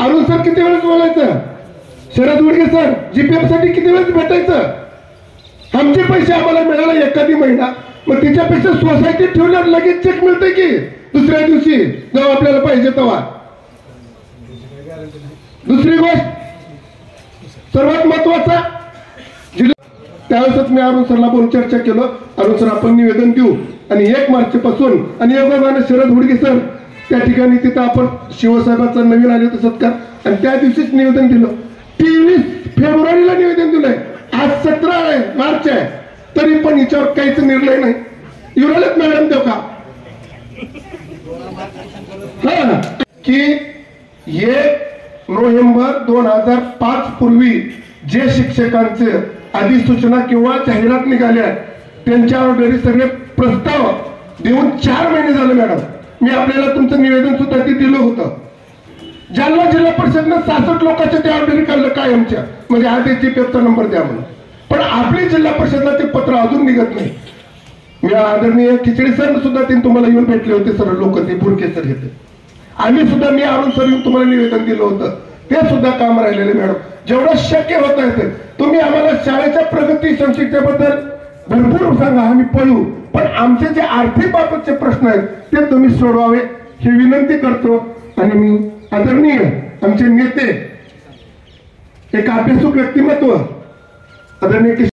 Arun sir किती वेळेस बोलायचं, शरद उडगे सर जीपीएफ साठी किती वेळेस भेटायचं, आमचे पैसे आम्हाला मिळाला एखादी महिना, मग तिच्यापेक्षा सोसायटीत ठेवल्यावर लगेच चेक मिळते की दुसऱ्या दिवशी जेव्हा आपल्याला पाहिजे तेव्हा. दुसरी गोष्ट सर्वात महत्वाचा, त्यावेळेस मी अरुण सरला बोलून चर्चा केलं, अरुण सर आपण निवेदन देऊ आणि 1 मार्च पासून आणि योगाने शरद उडगे सर त्या ठिकाणी तिथं आपण शिवसाहेबांचा नवीन आले होते सत्कार आणि त्या दिवशीच निवेदन दिलं. 23 फेब्रुवारीला निवेदन दिलंय, आज 17 मार्च आहे, तरी पण याच्यावर काहीच निर्णय नाही. युरालेत मॅडम देऊ का की 1 नोव्हेंबर 2005 पूर्वी जे शिक्षकांचे अधिसूचना किंवा जाहिरात निघाल्या त्यांच्या ऑर्डरी सगळे प्रस्ताव देऊन 4 महिने झाले मॅडम. मी आपल्याला तुमचं निवेदन सुद्धा ते दिलं होतं. जालना जिल्हा परिषदनं 66 लोकांच्या त्या ऑर्डरी काढलं कायमच्या, म्हणजे आधी जीपीएफचा नंबर द्या म्हणून, पण आपली जिल्हा परिषदला ते पत्र अजून निघत नाही. मी आदरणीय खिचडी सर सुद्धा ते तुम्हाला येऊन भेटले होते, सर्व लोक ते बुरके सर घेते, आम्ही सुद्धा मी अरुण सर येऊन तुम्हाला निवेदन दिलं होतं, ते सुद्धा काम राहिलेले. मॅडम जेवढं शक्य होत आहे तुम्ही आम्हाला शाळेच्या प्रगती संस्थेबद्दल भरपूर सांगा, आम्ही पळू, पण आमचे जे आर्थिक बाबतचे प्रश्न आहेत ते तुम्ही सोडवावे ही विनंती करतो. आणि मी आदरणीय आमचे नेते, एक अभ्यासू व्यक्तिमत्व आदरणीय